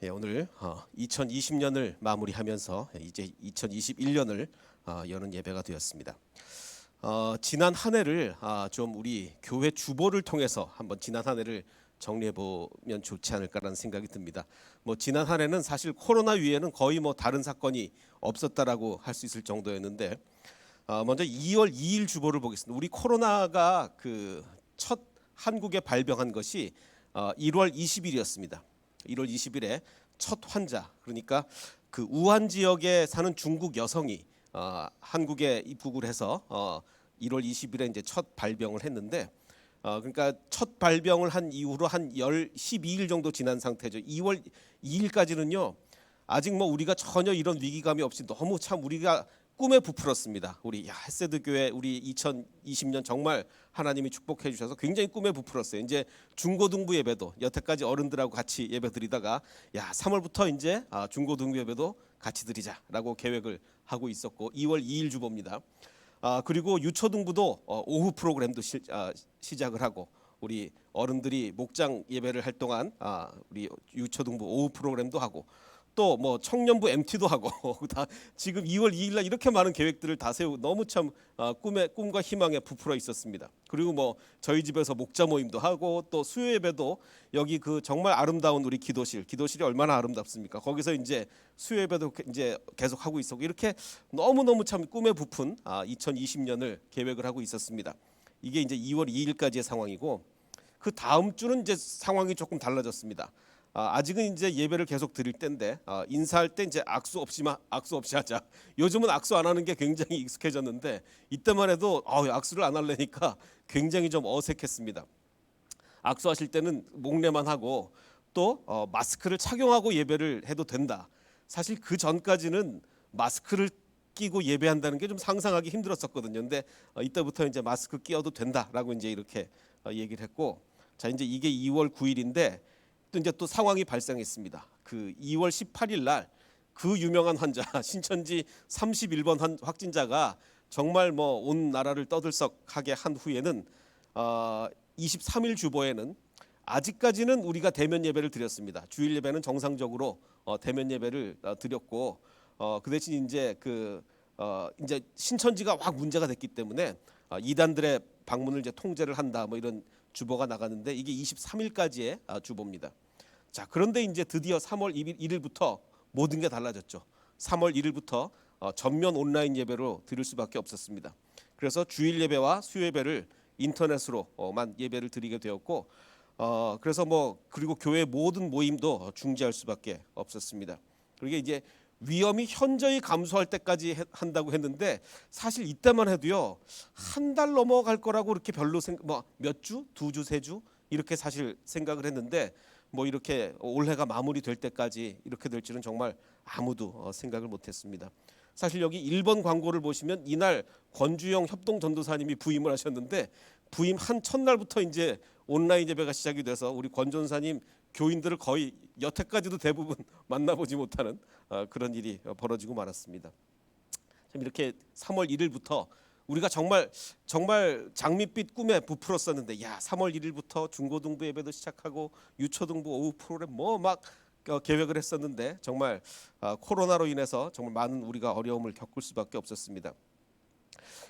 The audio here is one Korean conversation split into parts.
예, 오늘 2020년을 마무리하면서 이제 2021년을 여는 예배가 되었습니다. 지난 한 해를 좀 우리 교회 주보를 통해서 한번 지난 한 해를 정리해 보면 좋지 않을까라는 생각이 듭니다. 뭐 지난 한 해는 사실 코로나 위에는 거의 뭐 다른 사건이 없었다라고 할 수 있을 정도였는데, 먼저 2월 2일 주보를 보겠습니다. 우리 코로나가 그 첫 한국에 발병한 것이 1월 20일이었습니다. 1월 20일에 첫 환자, 그러니까 그 우한 지역에 사는 중국 여성이 한국에 입국을 해서 1월 20일에 이제 첫 발병을 했는데, 그러니까 첫 발병을 한 이후로 한 12일 정도 지난 상태죠. 2월 2일까지는요 아직 뭐 우리가 전혀 이런 위기감이 없이 너무 참 우리가 꿈에 부풀었습니다. 우리 햇세드 교회 우리 2020년 정말 하나님이 축복해 주셔서 굉장히 꿈에 부풀었어요. 이제 중고등부 예배도 여태까지 어른들하고 같이 예배 드리다가 3월부터 이제 중고등부 예배도 같이 드리자라고 계획을 하고 있었고, 2월 2일 주보입니다. 그리고 유초등부도 오후 프로그램도 시작을 하고, 우리 어른들이 목장 예배를 할 동안 우리 유초등부 오후 프로그램도 하고, 또 뭐 청년부 MT도 하고 다 지금 2월 2일 날 이렇게 많은 계획들을 다 세우고 너무 참 꿈과 희망에 부풀어 있었습니다. 그리고 뭐 저희 집에서 목자 모임도 하고, 또 수요 예배도 여기 그 정말 아름다운 우리 기도실이 얼마나 아름답습니까? 거기서 이제 수요 예배도 이제 계속 하고 있었고, 이렇게 너무너무 참 꿈에 부푼 2020년을 계획을 하고 있었습니다. 이게 이제 2월 2일까지의 상황이고, 그 다음 주는 이제 상황이 조금 달라졌습니다. 아직은 이제 예배를 계속 드릴 때인데, 인사할 때 이제 악수 없이 하자. 요즘은 악수 안 하는 게 굉장히 익숙해졌는데, 이때만 해도 악수를 안 하려니까 굉장히 좀 어색했습니다. 악수하실 때는 목례만 하고, 또 마스크를 착용하고 예배를 해도 된다. 사실 그 전까지는 마스크를 끼고 예배한다는 게 좀 상상하기 힘들었었거든요. 근데 이때부터 이제 마스크 끼어도 된다라고 이제 이렇게 얘기를 했고, 자 이제 이게 2월 9일인데 또 상황이 발생했습니다. 그 2월 18일 날 그 유명한 환자 신천지 31번 확진자가 정말 뭐 온 나라를 떠들썩하게 한 후에는 23일 주보에는 아직까지는 우리가 대면 예배를 드렸습니다. 주일 예배는 정상적으로 대면 예배를 드렸고, 그 대신 이제 이제 신천지가 확 문제가 됐기 때문에 이단들의 방문을 이제 통제를 한다, 뭐 이런 주보가 나갔는데, 이게 23일까지의 주보입니다. 자, 그런데 이제 드디어 3월 1일부터 모든 게 달라졌죠. 3월 1일부터 전면 온라인 예배로 드릴 수밖에 없었습니다. 그래서 주일 예배와 수요 예배를 인터넷으로만 예배를 드리게 되었고, 그래서 그리고 교회 모든 모임도 중지할 수밖에 없었습니다. 그리고 이제 위험이 현저히 감소할 때까지 한다고 했는데, 사실 이때만 해도요 한 달 넘어갈 거라고 이렇게 별로 몇 주, 두 주, 세 주 이렇게 사실 생각을 했는데, 뭐 이렇게 올해가 마무리될 때까지 이렇게 될 줄은 정말 아무도 생각을 못했습니다. 사실 여기 1번 광고를 보시면 이날 권주영 협동전도사님이 부임을 하셨는데, 부임한 첫날부터 이제 온라인 예배가 시작이 돼서 우리 권 전사님 교인들을 거의 여태까지도 대부분 만나보지 못하는 그런 일이 벌어지고 말았습니다. 참 이렇게 3월 1일부터 우리가 정말 장밋빛 꿈에 부풀었었는데, 3월 1일부터 중고등부 예배도 시작하고 유초등부 오후 프로그램 막 계획을 했었는데, 정말 코로나로 인해서 정말 많은 우리가 어려움을 겪을 수밖에 없었습니다.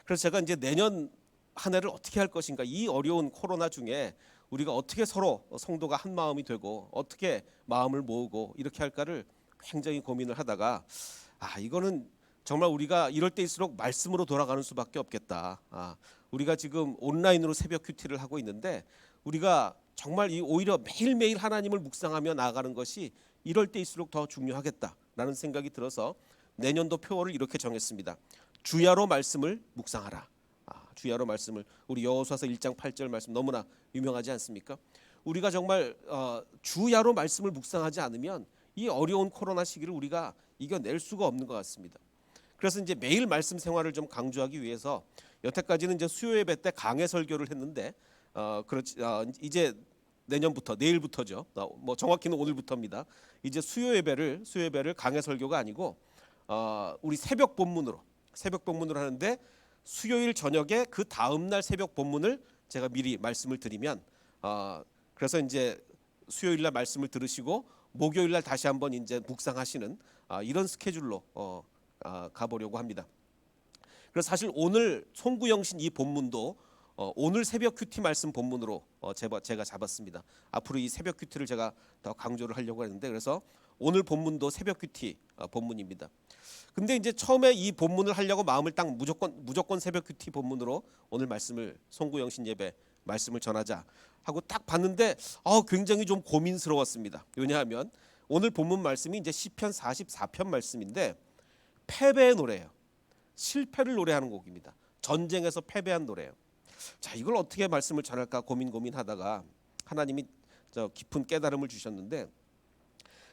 그래서 제가 이제 내년 한 해를 어떻게 할 것인가, 이 어려운 코로나 중에 우리가 어떻게 서로 성도가 한 마음이 되고 어떻게 마음을 모으고 이렇게 할까를 굉장히 고민을 하다가, 이거는 정말 우리가 이럴 때일수록 말씀으로 돌아가는 수밖에 없겠다. 우리가 지금 온라인으로 새벽 큐티를 하고 있는데, 우리가 정말 오히려 매일매일 하나님을 묵상하며 나아가는 것이 이럴 때일수록 더 중요하겠다라는 생각이 들어서 내년도 표어를 이렇게 정했습니다. 주야로 말씀을 묵상하라. 주야로 말씀을, 우리 여호수아서 1장 8절 말씀 너무나 유명하지 않습니까? 우리가 정말 주야로 말씀을 묵상하지 않으면 이 어려운 코로나 시기를 우리가 이겨낼 수가 없는 것 같습니다. 그래서 이제 매일 말씀 생활을 좀 강조하기 위해서 여태까지는 이제 수요 예배 때 강해 설교를 했는데, 이제 내년부터, 내일부터죠. 뭐 정확히는 오늘부터입니다. 이제 수요 예배를 강해 설교가 아니고 우리 새벽 본문으로 하는데, 수요일 저녁에 그 다음 날 새벽 본문을 제가 미리 말씀을 드리면, 그래서 이제 수요일 날 말씀을 들으시고 목요일 날 다시 한번 이제 묵상하시는 이런 스케줄로 가보려고 합니다. 그래서 사실 오늘 송구영신 이 본문도 오늘 새벽 큐티 말씀 본문으로 제가 잡았습니다. 앞으로 이 새벽 큐티를 제가 더 강조를 하려고 했는데, 그래서 오늘 본문도 새벽 큐티 본문입니다. 근데 이제 처음에 이 본문을 하려고 마음을 딱 무조건 새벽 큐티 본문으로 오늘 말씀을 송구영신 예배 말씀을 전하자 하고 딱 봤는데 굉장히 좀 고민스러웠습니다. 왜냐하면 오늘 본문 말씀이 이제 시편 44편 말씀인데 패배의 노래예요. 실패를 노래하는 곡입니다. 전쟁에서 패배한 노래예요. 자, 이걸 어떻게 말씀을 전할까 고민하다가 하나님이 깊은 깨달음을 주셨는데,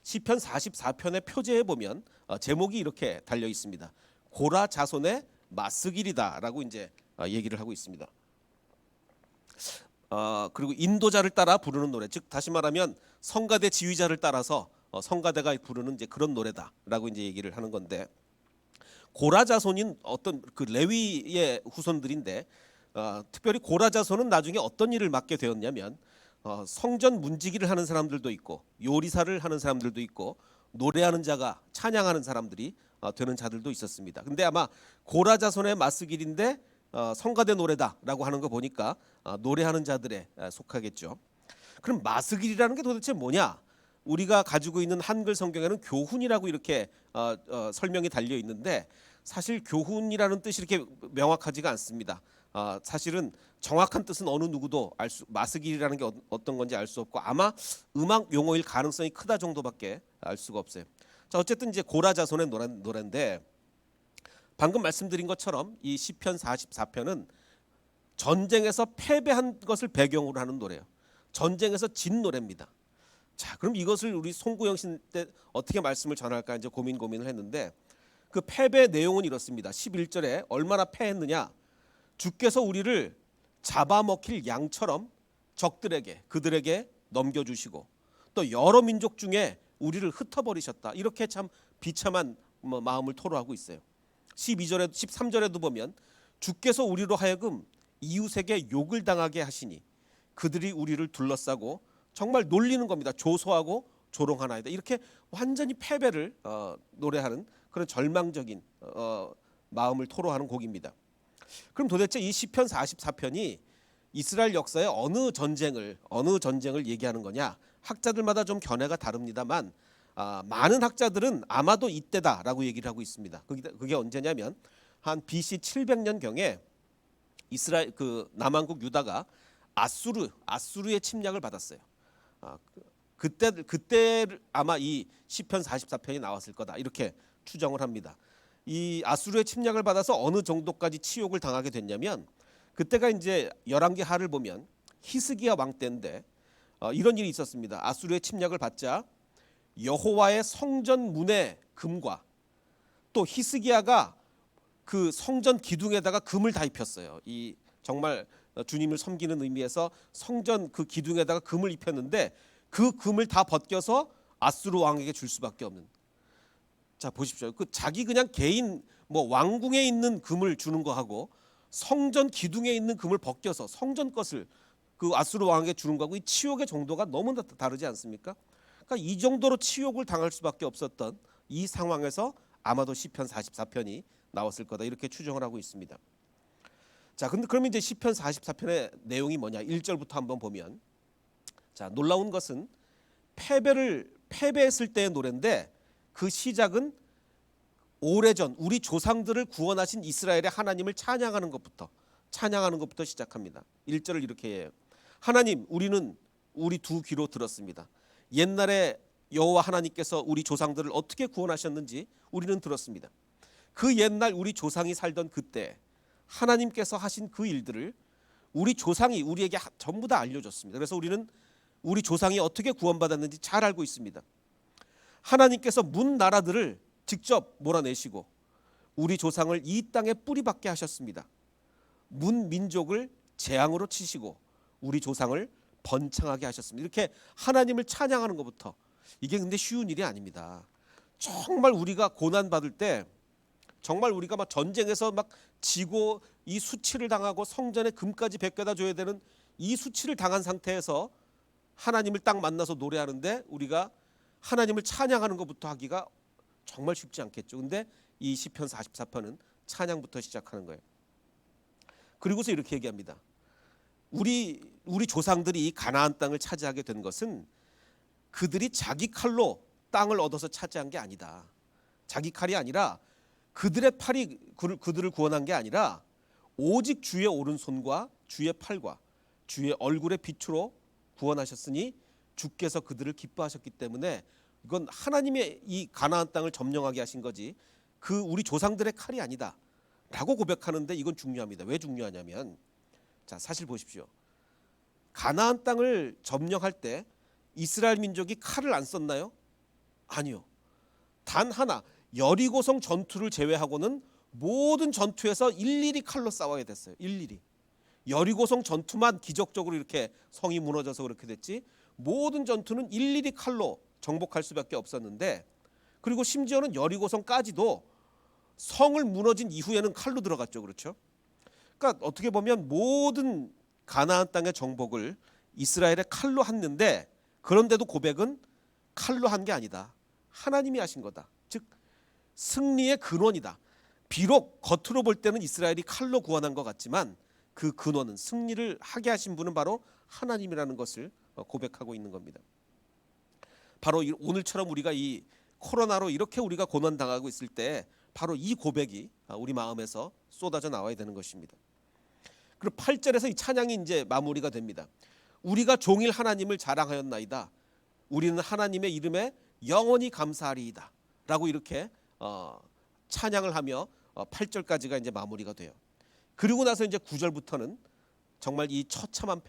시편 44편의 표제에 보면 제목이 이렇게 달려 있습니다. 고라 자손의 마스길이다라고 이제 얘기를 하고 있습니다. 그리고 인도자를 따라 부르는 노래, 즉 다시 말하면 성가대 지휘자를 따라서 성가대가 부르는 이제 그런 노래다라고 이제 얘기를 하는 건데, 고라 자손인 어떤 그 레위의 후손들인데 특별히 고라 자손은 나중에 어떤 일을 맡게 되었냐면 성전 문지기를 하는 사람들도 있고 요리사를 하는 사람들도 있고 노래하는 자가 찬양하는 사람들이 되는 자들도 있었습니다. 근데 아마 고라 자손의 마스길인데 성가대 노래다라고 하는 거 보니까 노래하는 자들에 속하겠죠. 그럼 마스길이라는 게 도대체 뭐냐? 우리가 가지고 있는 한글 성경에는 교훈이라고 이렇게 설명이 달려 있는데, 사실 교훈이라는 뜻이 이렇게 명확하지가 않습니다. 사실은 정확한 뜻은 어느 누구도 마스길이라는 게 어떤 건지 알 수 없고 아마 음악 용어일 가능성이 크다 정도밖에 알 수가 없어요. 자, 어쨌든 이제 고라 자손의 노래인데, 방금 말씀드린 것처럼 이 시편 44편은 전쟁에서 패배한 것을 배경으로 하는 노래예요. 전쟁에서 진 노래입니다. 자, 그럼 이것을 우리 송구영신 때 어떻게 말씀을 전할까 이제 고민을 했는데, 그 패배 내용은 이렇습니다. 11절에 얼마나 패했느냐? 주께서 우리를 잡아먹힐 양처럼 그들에게 넘겨주시고 또 여러 민족 중에 우리를 흩어버리셨다. 이렇게 참 비참한 마음을 토로하고 있어요. 13절에도 보면 주께서 우리로 하여금 이웃에게 욕을 당하게 하시니 그들이 우리를 둘러싸고 정말 놀리는 겁니다. 조소하고 조롱하나이다. 이렇게 완전히 패배를 노래하는 그런 절망적인 마음을 토로하는 곡입니다. 그럼 도대체 이 시편 44편이 이스라엘 역사의 어느 전쟁을 얘기하는 거냐? 학자들마다 좀 견해가 다릅니다만 많은 학자들은 아마도 이때다라고 얘기를 하고 있습니다. 그게 언제냐면 한 BC 700년 경에 이스라엘 남한국 유다가 아수르의 침략을 받았어요. 그때 아마 이 시편 44편이 나왔을 거다 이렇게 추정을 합니다. 이 아수르의 침략을 받아서 어느 정도까지 치욕을 당하게 됐냐면, 그때가 이제 열왕기하를 보면 히스기야 왕 때인데 이런 일이 있었습니다. 아수르의 침략을 받자 여호와의 성전 문의 금과 또 히스기야가 그 성전 기둥에다가 금을 다 입혔어요. 이 정말 주님을 섬기는 의미에서 성전 그 기둥에다가 금을 입혔는데 그 금을 다 벗겨서 아수르 왕에게 줄 수밖에 없는. 자, 보십시오. 그 자기 그냥 개인 왕궁에 있는 금을 주는 거하고 성전 기둥에 있는 금을 벗겨서 성전 것을 그 아수르 왕에게 주는 거하고 이 치욕의 정도가 너무 다르지 않습니까? 그러니까 이 정도로 치욕을 당할 수밖에 없었던 이 상황에서 아마도 시편 44편이 나왔을 거다 이렇게 추정을 하고 있습니다. 자, 근데 그러면 이제 시편 44편의 내용이 뭐냐? 1절부터 한번 보면, 자, 놀라운 것은 패배했을 때의 노래인데 그 시작은 오래전 우리 조상들을 구원하신 이스라엘의 하나님을 찬양하는 것부터 시작합니다. 1절을 이렇게 해요. 하나님, 우리는 우리 두 귀로 들었습니다. 옛날에 여호와 하나님께서 우리 조상들을 어떻게 구원하셨는지 우리는 들었습니다. 그 옛날 우리 조상이 살던 그때 하나님께서 하신 그 일들을 우리 조상이 우리에게 전부 다 알려줬습니다. 그래서 우리는 우리 조상이 어떻게 구원받았는지 잘 알고 있습니다. 하나님께서 문 나라들을 직접 몰아내시고 우리 조상을 이 땅에 뿌리박게 하셨습니다. 문 민족을 재앙으로 치시고 우리 조상을 번창하게 하셨습니다. 이렇게 하나님을 찬양하는 것부터, 이게 근데 쉬운 일이 아닙니다. 정말 우리가 고난 받을 때, 정말 우리가 막 전쟁에서 막 지고 이 수치를 당하고 성전에 금까지 베껴다 줘야 되는 이 수치를 당한 상태에서 하나님을 딱 만나서 노래하는데 우리가 하나님을 찬양하는 것부터 하기가 정말 쉽지 않겠죠. 근데 이 시편 44편은 찬양부터 시작하는 거예요. 그리고서 이렇게 얘기합니다. 우리 조상들이 가나안 땅을 차지하게 된 것은 그들이 자기 칼로 땅을 얻어서 차지한 게 아니다. 자기 칼이 아니라 그들의 팔이 그들을 구원한 게 아니라 오직 주의 오른손과 주의 팔과 주의 얼굴의 빛으로 구원하셨으니 주께서 그들을 기뻐하셨기 때문에 이건 하나님의 이 가나안 땅을 점령하게 하신 거지 그 우리 조상들의 칼이 아니다 라고 고백하는데 이건 중요합니다. 왜 중요하냐면 자, 사실 보십시오. 가나안 땅을 점령할 때 이스라엘 민족이 칼을 안 썼나요? 아니요. 단 하나 여리고성 전투를 제외하고는 모든 전투에서 일일이 칼로 싸워야 됐어요. 일일이. 여리고성 전투만 기적적으로 이렇게 성이 무너져서 그렇게 됐지 모든 전투는 일일이 칼로 정복할 수밖에 없었는데 그리고 심지어는 여리고성까지도 성을 무너진 이후에는 칼로 들어갔죠. 그렇죠? 그러니까 어떻게 보면 모든 가나안 땅의 정복을 이스라엘의 칼로 했는데 그런데도 고백은 칼로 한 게 아니다. 하나님이 하신 거다. 즉 승리의 근원이다. 비록 겉으로 볼 때는 이스라엘이 칼로 구원한 것 같지만 그 근원은 승리를 하게 하신 분은 바로 하나님이라는 것을 고백하고 있는 겁니다. 바로 오늘처럼 우리가 이 코로나로 이렇게 우리가 고난당하고 있을 때 바로 이 고백이 우리 마음에서 쏟아져 나와야 되는 것입니다. 그리고 8절에서 이 찬양이 이제 마무리가 됩니다. 우리가 종일 하나님을 자랑하였나이다. 우리는 하나님의 이름에 영원히 감사하리이다. 라고 이렇게 찬양을 하며 8절까지가 이제 마무리가 돼요. 그리고 나서 이제 9절부터는 정말 이 처참한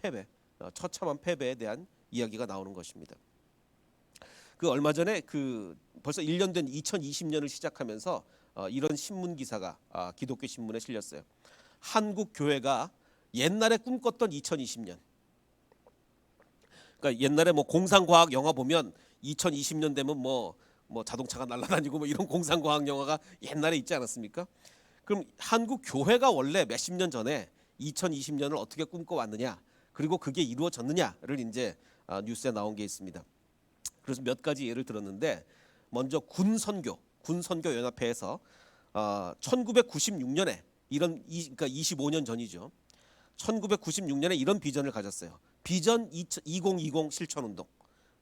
패배에 대한 이야기가 나오는 것입니다. 그 얼마 전에 그 벌써 1년 된 2020년을 시작하면서 이런 신문 기사가 기독교 신문에 실렸어요. 한국 교회가 옛날에 꿈꿨던 2020년. 그러니까 옛날에 뭐 공상과학 영화 보면 2020년 되면 뭐 자동차가 날아다니고 뭐 이런 공상과학 영화가 옛날에 있지 않았습니까? 그럼 한국 교회가 원래 몇십 년 전에 2020년을 어떻게 꿈꿔왔느냐, 그리고 그게 이루어졌느냐를 이제 뉴스에 나온 게 있습니다. 그래서 몇 가지 예를 들었는데 먼저 군선교 연합회에서 1996년에 그러니까 25년 전이죠. 1996년에 이런 비전을 가졌어요. 비전 2020 실천운동.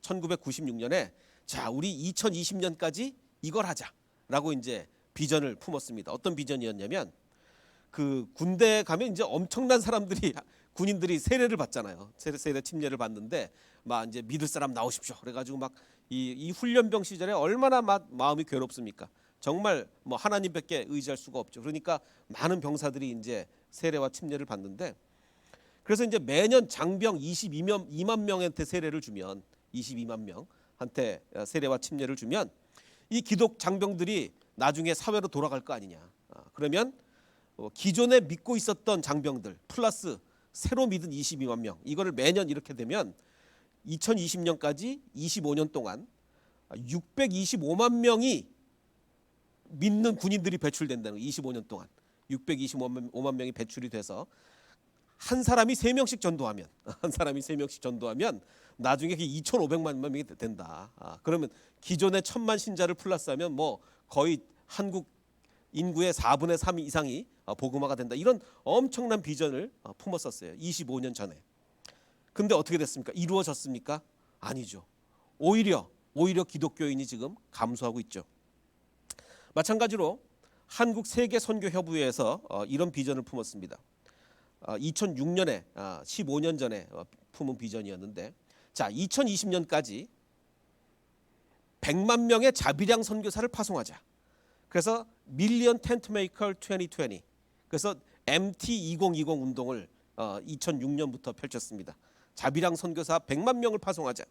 1996년에 자 우리 2020년까지 이걸 하자라고 이제 비전을 품었습니다. 어떤 비전이었냐면 그 군대 가면 이제 엄청난 사람들이 군인들이 세례를 받잖아요. 세례 침례를 받는데 막 이제 믿을 사람 나오십시오. 그래가지고 막 이 훈련병 시절에 얼마나 마음이 괴롭습니까? 정말 뭐 하나님밖에 의지할 수가 없죠. 그러니까 많은 병사들이 이제 세례와 침례를 받는데 그래서 이제 매년 장병 22만 명한테 세례를 주면 22만 명한테 세례와 침례를 주면 이 기독 장병들이 나중에 사회로 돌아갈 거 아니냐. 그러면 기존에 믿고 있었던 장병들 플러스 새로 믿은 22만 명 이거를 매년 이렇게 되면 2020년까지 25년 동안 625만 명이 믿는 군인들이 배출된다는 거예요. 25년 동안 625만 명이 배출이 돼서 한 사람이 3명씩 전도하면 나중에 2,500만 명이 된다. 그러면 기존의 1,000만 신자를 플러스하면 뭐 거의 한국 인구의 4분의 3 이상이 복음화가 된다. 이런 엄청난 비전을 품었었어요. 25년 전에. 근데 어떻게 됐습니까? 이루어졌습니까? 아니죠. 오히려 기독교인이 지금 감소하고 있죠. 마찬가지로 한국 세계 선교 협의회에서 이런 비전을 품었습니다. 2006년에 15년 전에 품은 비전이었는데 자 2020년까지 100만 명의 자비량 선교사를 파송하자. 그래서 밀리언 텐트 메이커 2020 그래서 MT2020 운동을 2006년부터 펼쳤습니다. 자비량 선교사 100만 명을 파송하자.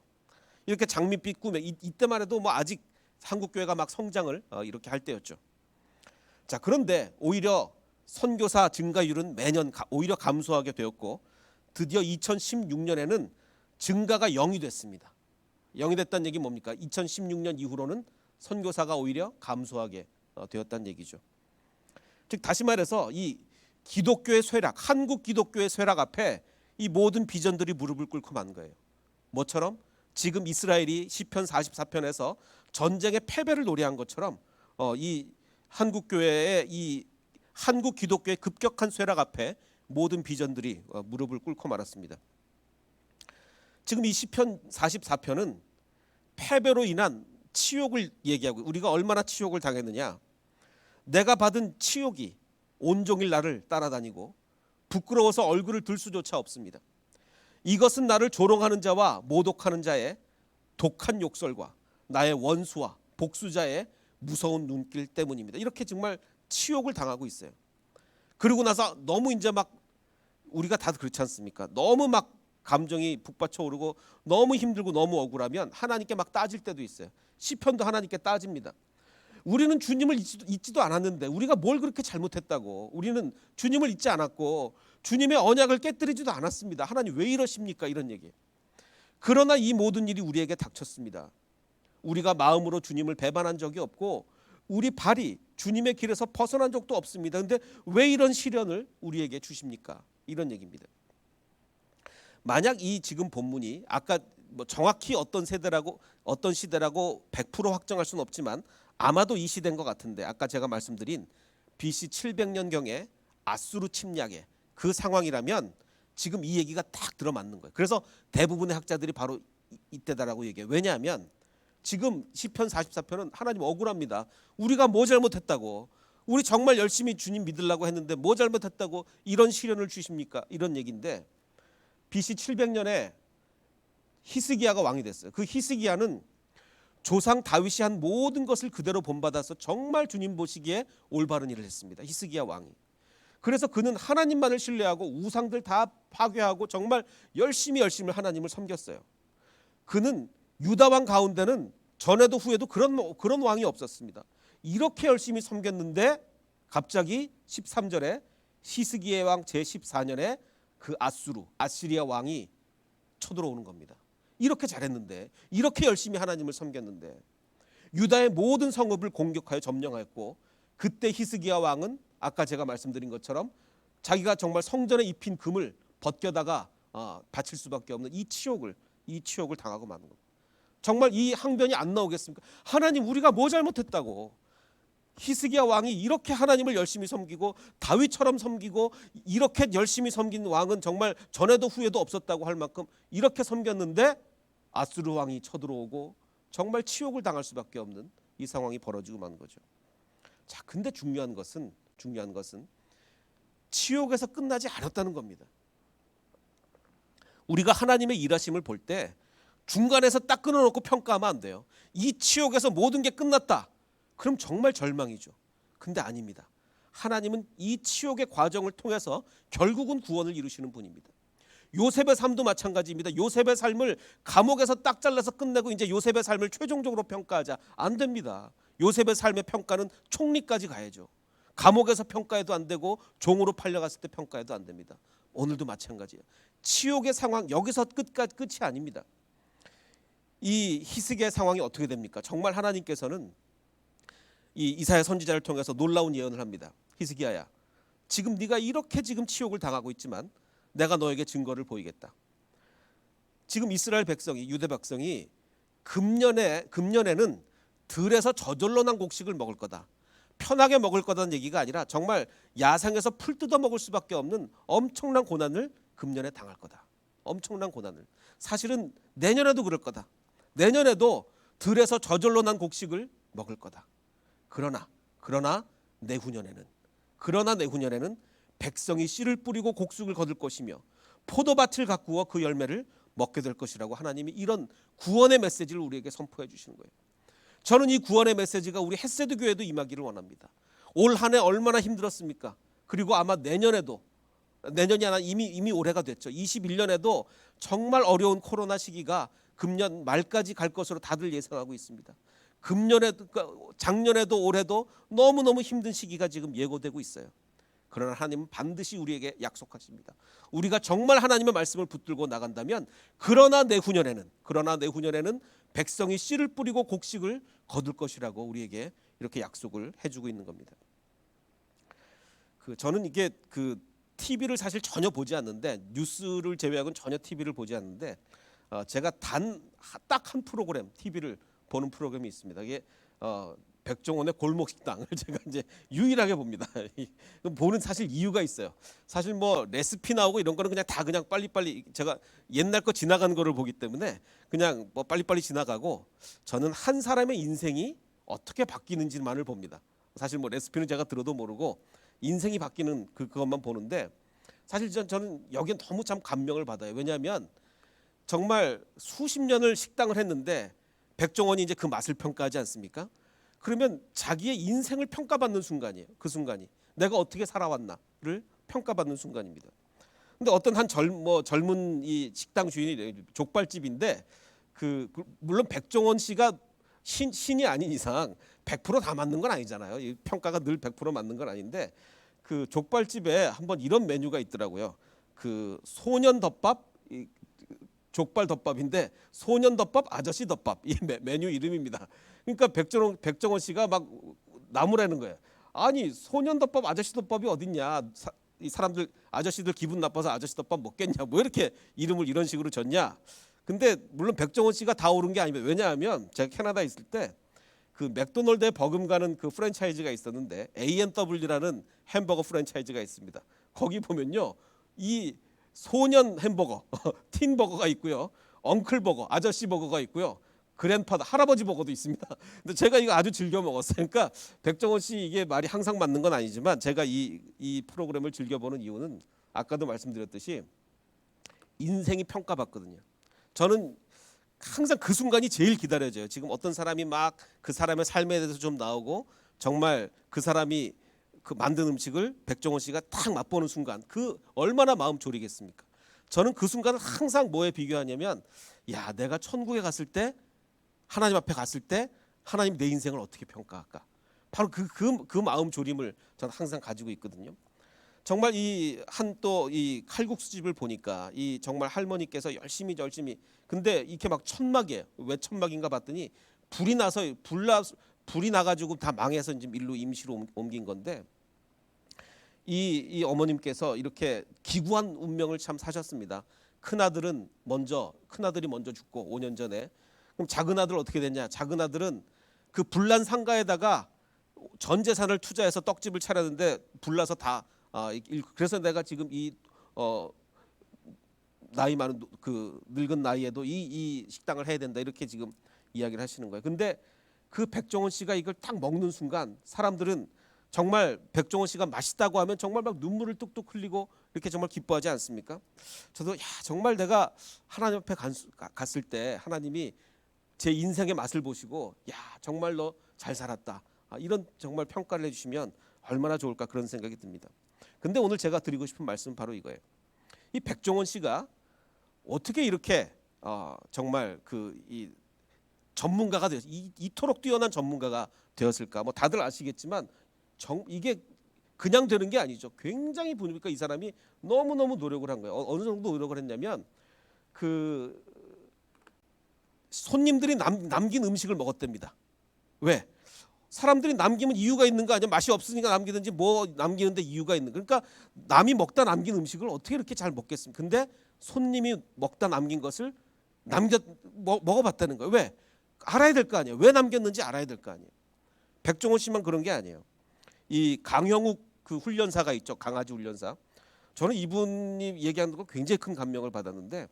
이렇게 장밋빛 꿈에 이때만 해도 뭐 아직 한국 교회가 막 성장을 이렇게 할 때였죠. 자 그런데 오히려 선교사 증가율은 매년 오히려 감소하게 되었고 드디어 2016년에는 증가가 0이 됐습니다. 0이 됐다는 얘기 뭡니까? 2016년 이후로는 선교사가 오히려 감소하게 되었다는 얘기죠. 즉 다시 말해서 이 기독교의 쇠락, 한국 기독교의 쇠락 앞에 이 모든 비전들이 무릎을 꿇고 만 거예요. 뭐처럼? 지금 이스라엘이 시편 44편에서 전쟁의 패배를 노래한 것처럼 이 한국 교회의 이 한국 기독교의 급격한 쇠락 앞에 모든 비전들이 무릎을 꿇고 말았습니다. 지금 이 시편 44편은 패배로 인한 치욕을 얘기하고, 우리가 얼마나 치욕을 당했느냐, 내가 받은 치욕이 온종일 나를 따라다니고 부끄러워서 얼굴을 들 수조차 없습니다. 이것은 나를 조롱하는 자와 모독하는 자의 독한 욕설과 나의 원수와 복수자의 무서운 눈길 때문입니다. 이렇게 정말 치욕을 당하고 있어요. 그러고 나서 너무 이제 막, 우리가 다 그렇지 않습니까? 너무 막 감정이 북받쳐 오르고 너무 힘들고 너무 억울하면 하나님께 막 따질 때도 있어요. 시편도 하나님께 따집니다. 우리는 주님을 잊지도 않았는데 우리가 뭘 그렇게 잘못했다고. 우리는 주님을 잊지 않았고 주님의 언약을 깨뜨리지도 않았습니다. 하나님 왜 이러십니까? 이런 얘기. 그러나 이 모든 일이 우리에게 닥쳤습니다. 우리가 마음으로 주님을 배반한 적이 없고 우리 발이 주님의 길에서 벗어난 적도 없습니다. 그런데 왜 이런 시련을 우리에게 주십니까? 이런 얘기입니다. 만약 이 지금 본문이 아까 뭐 정확히 어떤 세대라고 어떤 시대라고 100% 확정할 수는 없지만 아마도 이 시대인 것 같은데, 아까 제가 말씀드린 BC 700년경에 아수르 침략의 그 상황이라면 지금 이 얘기가 딱 들어맞는 거예요. 그래서 대부분의 학자들이 바로 이때다라고 얘기해요. 왜냐하면 지금 시편 44편은 하나님 억울합니다. 우리가 뭐 잘못했다고, 우리 정말 열심히 주님 믿으려고 했는데 뭐 잘못했다고 이런 시련을 주십니까? 이런 얘기인데, BC 700년에 히스기야가 왕이 됐어요. 그 히스기야는 조상 다윗이 한 모든 것을 그대로 본받아서 정말 주님 보시기에 올바른 일을 했습니다. 히스기야 왕이. 그래서 그는 하나님만을 신뢰하고 우상들 다 파괴하고 정말 열심히 하나님을 섬겼어요. 그는 유다 왕 가운데는 전에도 후에도 그런 왕이 없었습니다. 이렇게 열심히 섬겼는데 갑자기 13절에 히스기야 왕 제14년에 그 아시리아 왕이 쳐들어오는 겁니다. 이렇게 잘했는데, 이렇게 열심히 하나님을 섬겼는데 유다의 모든 성읍을 공격하여 점령하였고, 그때 히스기야 왕은 아까 제가 말씀드린 것처럼 자기가 정말 성전에 입힌 금을 벗겨다가 바칠 수밖에 없는 이 치욕을 당하고 마는 겁니다. 정말 이 항변이 안 나오겠습니까? 하나님 우리가 뭐 잘못했다고. 히스기야 왕이 이렇게 하나님을 열심히 섬기고 다윗처럼 섬기고 이렇게 열심히 섬긴 왕은 정말 전에도 후에도 없었다고 할 만큼 이렇게 섬겼는데 아수르 왕이 쳐들어오고 정말 치욕을 당할 수밖에 없는 이 상황이 벌어지고 마는 거죠. 자, 근데 중요한 것은 치욕에서 끝나지 않았다는 겁니다. 우리가 하나님의 일하심을 볼 때 중간에서 딱 끊어놓고 평가하면 안 돼요. 이 치욕에서 모든 게 끝났다. 그럼 정말 절망이죠. 근데 아닙니다. 하나님은 이 치욕의 과정을 통해서 결국은 구원을 이루시는 분입니다. 요셉의 삶도 마찬가지입니다. 요셉의 삶을 감옥에서 딱 잘라서 끝내고 이제 요셉의 삶을 최종적으로 평가하자. 안 됩니다. 요셉의 삶의 평가는 총리까지 가야죠. 감옥에서 평가해도 안 되고 종으로 팔려갔을 때 평가해도 안 됩니다. 오늘도 마찬가지예요. 치욕의 상황 여기서 끝이 아닙니다. 이 히스기야의 상황이 어떻게 됩니까? 정말 하나님께서는 이 이사야 선지자를 통해서 놀라운 예언을 합니다. 히스기야야, 지금 네가 이렇게 지금 치욕을 당하고 있지만 내가 너에게 증거를 보이겠다. 지금 이스라엘 백성이, 유대 백성이 금년에는 들에서 저절로 난 곡식을 먹을 거다. 편하게 먹을 거다는 얘기가 아니라 정말 야상에서 풀 뜯어 먹을 수밖에 없는 엄청난 고난을 금년에 당할 거다. 엄청난 고난을. 사실은 내년에도 그럴 거다. 내년에도 들에서 저절로 난 곡식을 먹을 거다. 그러나 내후년에는 백성이 씨를 뿌리고 곡식을 거둘 것이며 포도밭을 가꾸어 그 열매를 먹게 될 것이라고 하나님이 이런 구원의 메시지를 우리에게 선포해 주시는 거예요. 저는 이 구원의 메시지가 우리 헷세드 교회도 임하기를 원합니다. 올 한 해 얼마나 힘들었습니까? 그리고 아마 내년이 아니라 이미 올해가 됐죠. 21년에도 정말 어려운 코로나 시기가 금년 말까지 갈 것으로 다들 예상하고 있습니다. 작년에도 올해도 너무너무 힘든 시기가 지금 예고되고 있어요. 그러나 하나님은 반드시 우리에게 약속하십니다. 우리가 정말 하나님의 말씀을 붙들고 나간다면 그러나 내후년에는 백성이 씨를 뿌리고 곡식을 거둘 것이라고 우리에게 이렇게 약속을 해주고 있는 겁니다. 저는 이게 TV를 사실 전혀 보지 않는데, 뉴스를 제외하고는 전혀 TV를 보지 않는데 제가 딱 한 프로그램 TV를 보는 프로그램이 있습니다. 이게 백종원의 골목 식당을 제가 이제 유일하게 봅니다. 보는 사실 이유가 있어요. 사실 뭐 레시피 나오고 이런 거는 그냥 다 그냥 빨리빨리 제가 옛날 거 지나가는 거를 보기 때문에 그냥 뭐 빨리빨리 지나가고 저는 한 사람의 인생이 어떻게 바뀌는지만을 봅니다. 사실 뭐 레시피는 제가 들어도 모르고 인생이 바뀌는 그것만 보는데 사실 저는 여기에 너무 참 감명을 받아요. 왜냐하면 정말 수십 년을 식당을 했는데 백종원이 이제 그 맛을 평가하지 않습니까? 그러면 자기의 인생을 평가받는 순간이에요. 그 순간이 내가 어떻게 살아왔나를 평가받는 순간입니다. 근데 어떤 한 젊은 이 식당 주인이 족발집인데 물론 백종원 씨가 신이 아닌 이상 100%다 맞는 건 아니잖아요. 이 평가가 늘 100% 맞는 건 아닌데 그 족발집에 한번 이런 메뉴가 있더라고요. 그 소년 덮밥, 족발 덮밥인데 소년 덮밥, 아저씨 덮밥 이 메뉴 이름입니다. 그러니까 백종원 씨가 막 나무라는 거예요. 아니 소년 덮밥, 아저씨 덮밥이 어딨냐? 이 사람들 아저씨들 기분 나빠서 아저씨 덮밥 먹겠냐? 뭐 이렇게 이름을 이런 식으로 줬냐? 근데 물론 백종원 씨가 다 옳은 게 아닙니다. 왜냐하면 제가 캐나다에 있을 때 그 맥도널드에 버금가는 그 프랜차이즈가 있었는데 A&W라는 햄버거 프랜차이즈가 있습니다. 거기 보면요, 이 소년 햄버거, 틴 버거가 있고요, 엉클 버거, 아저씨 버거가 있고요, 그랜파더 할아버지 버거도 있습니다. 근데 제가 이거 아주 즐겨 먹었어요. 그러니까 백종원 씨 이게 말이 항상 맞는 건 아니지만 제가 이 프로그램을 즐겨 보는 이유는 아까도 말씀드렸듯이 인생이 평가받거든요. 저는 항상 그 순간이 제일 기다려져요. 지금 어떤 사람이 막 그 사람의 삶에 대해서 좀 나오고 정말 그 사람이 그 만든 음식을 백종원 씨가 딱 맛보는 순간 그 얼마나 마음 졸이겠습니까? 저는 그 순간을 항상 뭐에 비교하냐면 야 내가 천국에 갔을 때 하나님 앞에 갔을 때 하나님 내 인생을 어떻게 평가할까? 바로 그 마음 졸임을 저는 항상 가지고 있거든요. 정말 이 칼국수집을 보니까 이 정말 할머니께서 열심히 근데 이렇게 막 천막이에요. 왜 천막인가 봤더니 불이 나가지고 다 망해서 이제 임시로 옮긴 건데 이 어머님께서 이렇게 기구한 운명을 참 사셨습니다. 큰아들이 먼저 죽고 5년 전에. 그럼 작은 아들 어떻게 됐냐? 작은 아들은 그 불난 상가에다가 전 재산을 투자해서 떡집을 차렸는데 불나서 다 그래서 내가 지금 나이 많은 그 늙은 나이에도 이 식당을 해야 된다 이렇게 지금 이야기를 하시는 거예요. 근데 그 백종원 씨가 이걸 딱 먹는 순간 사람들은 정말 백종원 씨가 맛있다고 하면 정말 막 눈물을 뚝뚝 흘리고 이렇게 정말 기뻐하지 않습니까? 저도 정말 내가 하나님 앞에 갔을 때 하나님이 제 인생의 맛을 보시고 정말 너 잘 살았다 이런 정말 평가를 해주시면 얼마나 좋을까 그런 생각이 듭니다. 근데 오늘 제가 드리고 싶은 말씀은 바로 이거예요. 이 백종원 씨가 어떻게 이렇게 정말 이 전문가가 이토록 뛰어난 전문가가 되었을까? 뭐 다들 아시겠지만 이게 그냥 되는 게 아니죠. 굉장히 보니까 이 사람이 너무너무 노력을 한 거예요. 어느 정도 노력을 했냐면 그 손님들이 남긴 음식을 먹었답니다. 왜? 사람들이 남기면 이유가 있는 거 아니야? 맛이 없으니까 남기든지 뭐 남기는데 이유가 있는. 그러니까 남이 먹다 남긴 음식을 어떻게 이렇게 잘 먹겠습니까? 근데 손님이 먹다 남긴 것을 먹어봤다는 거예요. 왜? 알아야 될 거 아니에요. 왜 남겼는지 알아야 될 거 아니에요. 백종원 씨만 그런 게 아니에요. 이 강형욱 그 훈련사가 있죠. 강아지 훈련사. 저는 이분이 얘기하는 거 굉장히 큰 감명을 받았는데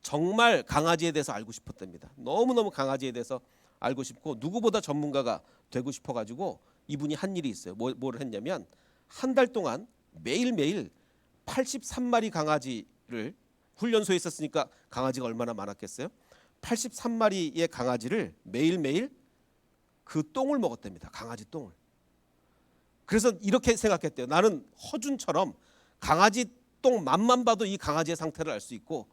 정말 강아지에 대해서 알고 싶었답니다. 너무너무 강아지에 대해서 알고 싶고 누구보다 전문가가 되고 싶어가지고 이분이 한 일이 있어요. 뭘 했냐면 한 달 동안 매일매일 83마리 강아지를 훈련소에 있었으니까 강아지가 얼마나 많았겠어요? 83마리의 강아지를 매일매일 그 똥을 먹었답니다. 강아지 똥을. 그래서 이렇게 생각했대요. 나는 허준처럼 강아지 똥 맛만 봐도 이 강아지의 상태를 알 수 있고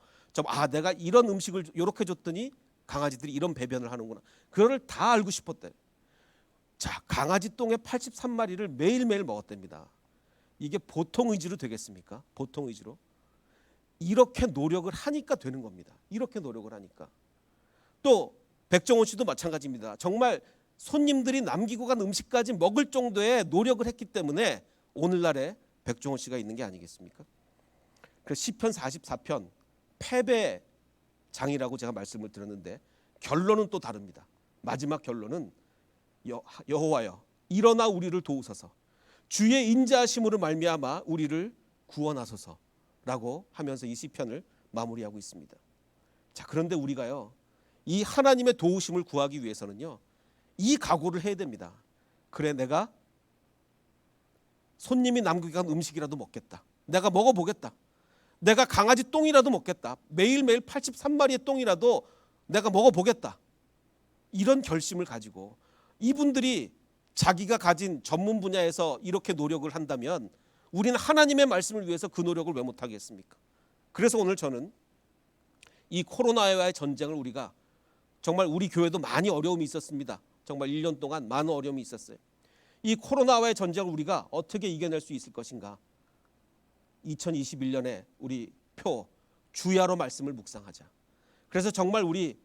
내가 이런 음식을 이렇게 줬더니 강아지들이 이런 배변을 하는구나. 그거를 다 알고 싶었대. 자, 강아지 똥의 83마리를 매일매일 먹었답니다. 이게 보통 의지로 되겠습니까? 보통 의지로. 이렇게 노력을 하니까 되는 겁니다. 이렇게 노력을 하니까. 또 백종원 씨도 마찬가지입니다. 정말 손님들이 남기고 간 음식까지 먹을 정도의 노력을 했기 때문에 오늘날에 백종원 씨가 있는 게 아니겠습니까? 그래서 시편 44편 패배 장이라고 제가 말씀을 드렸는데 결론은 또 다릅니다. 마지막 결론은 여호와여 일어나 우리를 도우소서, 주의 인자하심으로 말미암아 우리를 구원하소서라고 하면서 이 시편을 마무리하고 있습니다. 자, 그런데 우리가요, 이 하나님의 도우심을 구하기 위해서는요, 이 각오를 해야 됩니다. 그래, 내가 손님이 남겨간 음식이라도 먹겠다. 내가 먹어보겠다. 내가 강아지 똥이라도 먹겠다. 매일매일 83마리의 똥이라도 내가 먹어보겠다. 이런 결심을 가지고 이분들이 자기가 가진 전문 분야에서 이렇게 노력을 한다면 우리는 하나님의 말씀을 위해서 그 노력을 왜 못하겠습니까? 그래서 오늘 저는 이 코로나와의 전쟁을 우리가 정말 우리 교회도 많이 어려움이 있었습니다. 정말 1년 동안 많은 어려움이 있었어요. 이 코로나와의 전쟁을 우리가 어떻게 이겨낼 수 있을 것인가? 2021년에 우리 표 주야로 말씀을 묵상하자. 그래서 정말 우리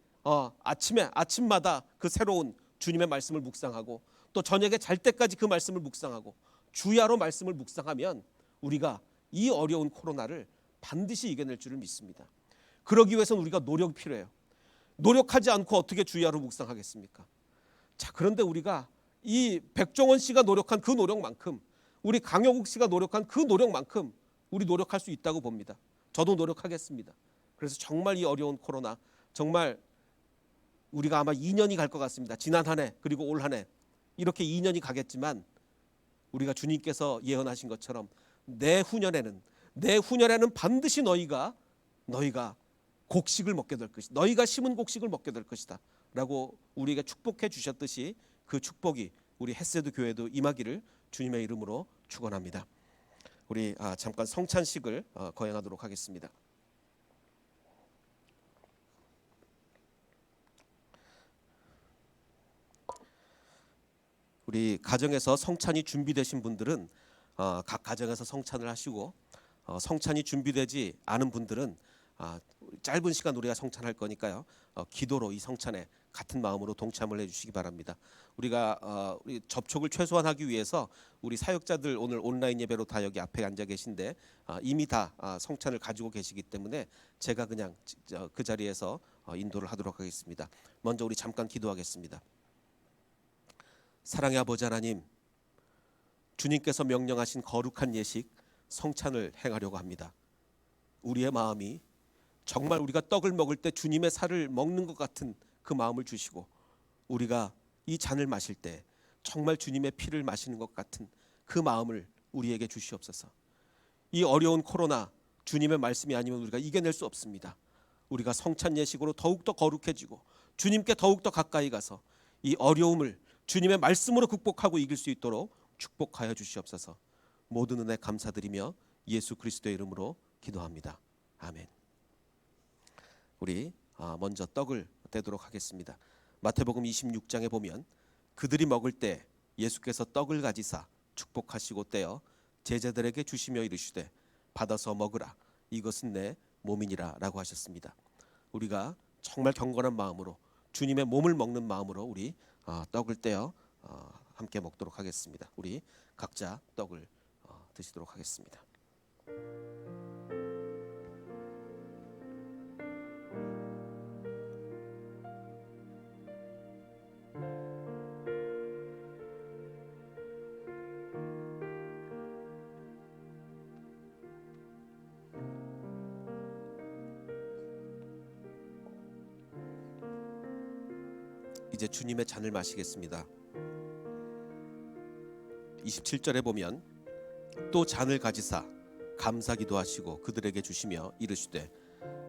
아침마다 그 새로운 주님의 말씀을 묵상하고 또 저녁에 잘 때까지 그 말씀을 묵상하고 주야로 말씀을 묵상하면 우리가 이 어려운 코로나를 반드시 이겨낼 줄을 믿습니다. 그러기 위해서는 우리가 노력이 필요해요. 노력하지 않고 어떻게 주야로 묵상하겠습니까? 자, 그런데 우리가 이 백종원 씨가 노력한 그 노력만큼, 우리 강영욱 씨가 노력한 그 노력만큼 우리 노력할 수 있다고 봅니다. 저도 노력하겠습니다. 그래서 정말 이 어려운 코로나, 정말 우리가 아마 2년이 갈 것 같습니다. 지난 한 해 그리고 올 한 해 이렇게 2년이 가겠지만 우리가 주님께서 예언하신 것처럼 내후년에는 반드시 너희가 곡식을 먹게 될 것이다. 너희가 심은 곡식을 먹게 될 것이다 라고 우리에게 축복해 주셨듯이 그 축복이 우리 헷세드 교회도 임하기를 주님의 이름으로 축원합니다. 우리 잠깐 성찬식을 거행하도록 하겠습니다. 우리 가정에서 성찬이 준비되신 분들은 각 가정에서 성찬을 하시고, 성찬이 준비되지 않은 분들은 짧은 시간 우리가 성찬할 거니까요, 기도로 이 성찬에 같은 마음으로 동참을 해주시기 바랍니다. 우리가 우리 접촉을 최소한 하기 위해서 우리 사역자들 오늘 온라인 예배로 다 여기 앞에 앉아 계신데 이미 다 성찬을 가지고 계시기 때문에 제가 그냥 그 자리에서 인도를 하도록 하겠습니다. 먼저 우리 잠깐 기도하겠습니다. 사랑의 아버지 하나님, 주님께서 명령하신 거룩한 예식 성찬을 행하려고 합니다. 우리의 마음이 정말 우리가 떡을 먹을 때 주님의 살을 먹는 것 같은 그 마음을 주시고, 우리가 이 잔을 마실 때 정말 주님의 피를 마시는 것 같은 그 마음을 우리에게 주시옵소서. 이 어려운 코로나, 주님의 말씀이 아니면 우리가 이겨낼 수 없습니다. 우리가 성찬 예식으로 더욱더 거룩해지고 주님께 더욱더 가까이 가서 이 어려움을 주님의 말씀으로 극복하고 이길 수 있도록 축복하여 주시옵소서. 모든 은혜 감사드리며 예수 그리스도의 이름으로 기도합니다. 아멘. 우리 먼저 떡을 떼도록 하겠습니다. 마태복음 26장에 보면 그들이 먹을 때 예수께서 떡을 가지사 축복하시고 떼어 제자들에게 주시며 이르시되 받아서 먹으라, 이것은 내 몸이니라 라고 하셨습니다. 우리가 정말 경건한 마음으로 주님의 몸을 먹는 마음으로 우리 떡을 떼어 함께 먹도록 하겠습니다. 우리 각자 떡을 드시도록 하겠습니다. 이제 주님의 잔을 마시겠습니다. 27절에 보면 또 잔을 가지사 감사기도 하시고 그들에게 주시며 이르시되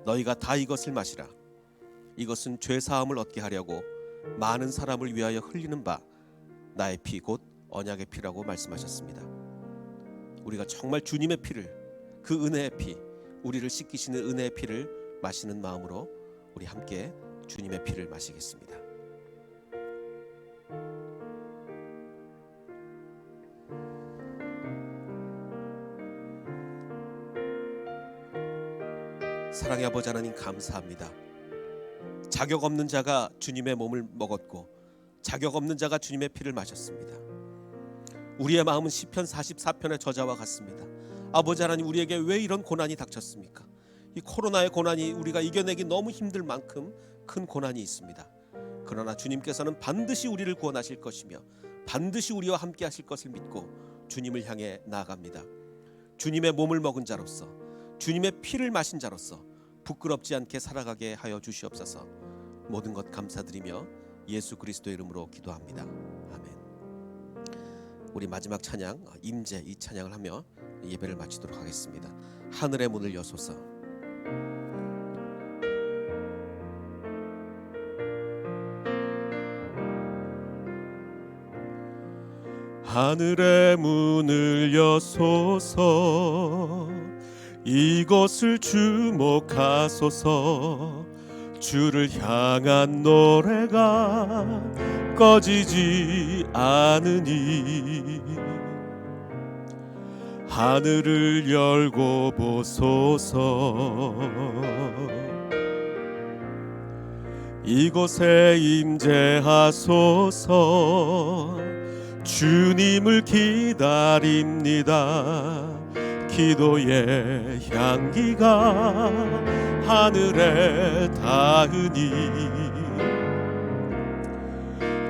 너희가 다 이것을 마시라, 이것은 죄 사함을 얻게 하려고 많은 사람을 위하여 흘리는 바 나의 피 곧 언약의 피라고 말씀하셨습니다. 우리가 정말 주님의 피를, 그 은혜의 피, 우리를 씻기시는 은혜의 피를 마시는 마음으로 우리 함께 주님의 피를 마시겠습니다. 사랑의 아버지 하나님, 감사합니다. 자격 없는 자가 주님의 몸을 먹었고 자격 없는 자가 주님의 피를 마셨습니다. 우리의 마음은 시편 44편의 저자와 같습니다. 아버지 하나님, 우리에게 왜 이런 고난이 닥쳤습니까? 이 코로나의 고난이 우리가 이겨내기 너무 힘들 만큼 큰 고난이 있습니다. 그러나 주님께서는 반드시 우리를 구원하실 것이며 반드시 우리와 함께 하실 것을 믿고 주님을 향해 나아갑니다. 주님의 몸을 먹은 자로서, 주님의 피를 마신 자로서 부끄럽지 않게 살아가게 하여 주시옵소서. 모든 것 감사드리며 예수 그리스도의 이름으로 기도합니다. 아멘. 우리 마지막 찬양 임재, 이 찬양을 하며 예배를 마치도록 하겠습니다. 하늘의 문을 여소서. 하늘의 문을 여소서. 이곳을 주목하소서. 주를 향한 노래가 꺼지지 않으니 하늘을 열고 보소서. 이곳에 임재하소서. 주님을 기다립니다. 기도의 향기가 하늘에 닿으니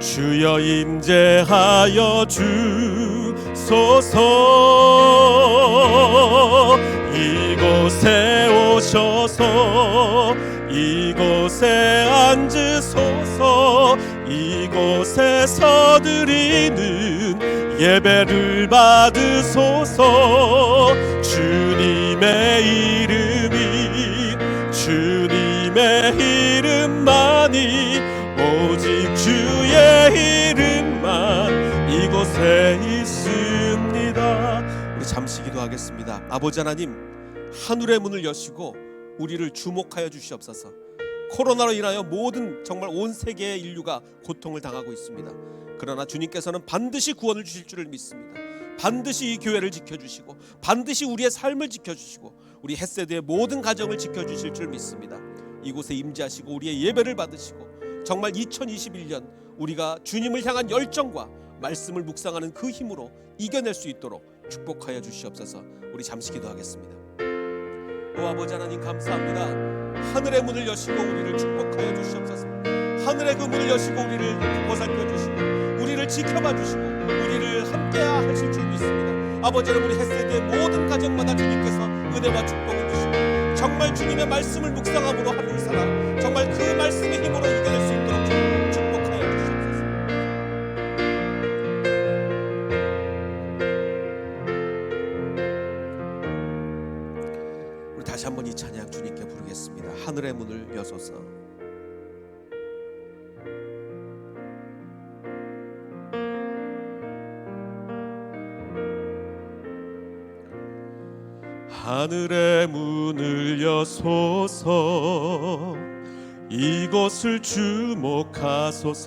주여 임재하여 주소서. 이곳에 오셔서 이곳에 앉으소서. 이곳에서 드리는 예배를 받으소서. 주님의 이름이 주님의 이름만이 오직 주의 이름만 이곳에 있습니다. 우리 잠시 기도하겠습니다. 아버지 하나님, 하늘의 문을 여시고 우리를 주목하여 주시옵소서. 코로나로 인하여 모든 정말 온 세계의 인류가 고통을 당하고 있습니다. 그러나 주님께서는 반드시 구원을 주실 줄을 믿습니다. 반드시 이 교회를 지켜주시고 반드시 우리의 삶을 지켜주시고 우리 햇세드의 모든 가정을 지켜주실 줄 믿습니다. 이곳에 임재하시고 우리의 예배를 받으시고 정말 2021년 우리가 주님을 향한 열정과 말씀을 묵상하는 그 힘으로 이겨낼 수 있도록 축복하여 주시옵소서. 우리 잠시 기도하겠습니다. 오 아버지 하나님, 감사합니다. 하늘의 문을 여시고 우리를 축복하여 주시옵소서. 하늘의 그 문을 여시고 우리를 보살펴 주시고 우리를 지켜봐 주시고 우리를 함께 하실 줄 믿습니다. 아버지 하나님, 우리 햇세드의 모든 가정마다 주님께서 은혜와 축복을 주시고 정말 주님의 말씀을 묵상함으로 하루를 살아 정말 그 말씀의 힘으로 이겨낼 수 있도록 축복하여 주시옵소서. 우리 다시 한번 이 찬양 주님께 부르겠습니다. 하늘의 문을 여소서. 하늘의 문을 여소서. 이곳을 주목하소서.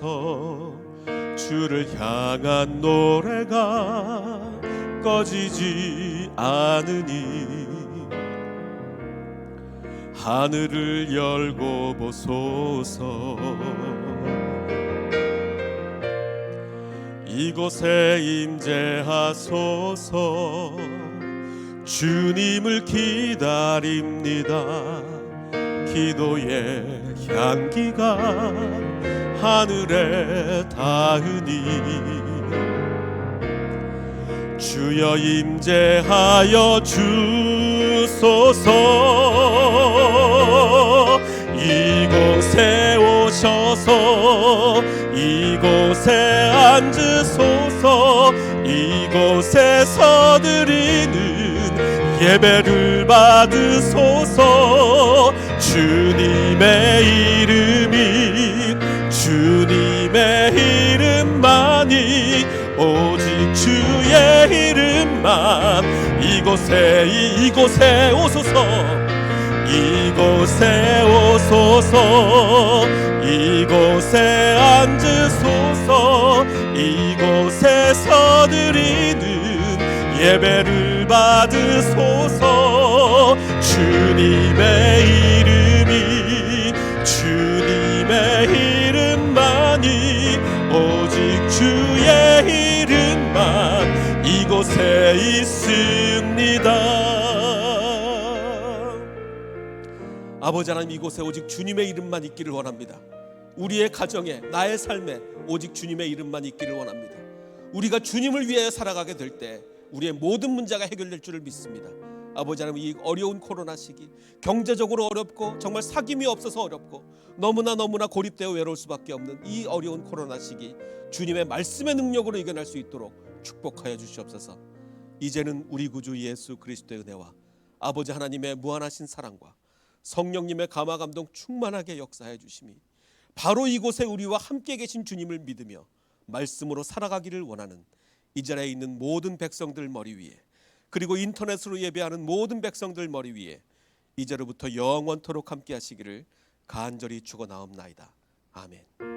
주를 향한 노래가 꺼지지 않으니 하늘을 열고 보소서. 이곳에 임재하소서. 주님을 기다립니다. 기도의 향기가 하늘에 닿으니 주여 임재하여 주소서. 이곳에 오셔서 이곳에 앉으소서. 이곳에서 드리는 예배를 받으소서. 주님의 이름이 주님의 이름만이 오직 주의 이름만 이곳에 오소서. 이곳에 오소서. 이곳에 앉으소서. 이곳에서 드리는 예배를 받으소서. 주님의 이름이 주님의 이름만이 오직 주의 이름만 이곳에 있습니다. 아버지 하나님, 이곳에 오직 주님의 이름만 있기를 원합니다. 우리의 가정에, 나의 삶에 오직 주님의 이름만 있기를 원합니다. 우리가 주님을 위하여 살아가게 될 때 우리의 모든 문제가 해결될 줄을 믿습니다. 아버지 하나님, 이 어려운 코로나 시기, 경제적으로 어렵고 정말 사귐이 없어서 어렵고 너무나 고립되어 외로울 수밖에 없는 이 어려운 코로나 시기, 주님의 말씀의 능력으로 이겨낼 수 있도록 축복하여 주시옵소서. 이제는 우리 구주 예수 그리스도의 은혜와 아버지 하나님의 무한하신 사랑과 성령님의 감화 감동 충만하게 역사해 주심이 바로 이곳에 우리와 함께 계신 주님을 믿으며 말씀으로 살아가기를 원하는 이 자리에 있는 모든 백성들 머리 위에, 그리고 인터넷으로 예배하는 모든 백성들 머리 위에 이제로부터 영원토록 함께 하시기를 간절히 축원하옵나이다. 아멘.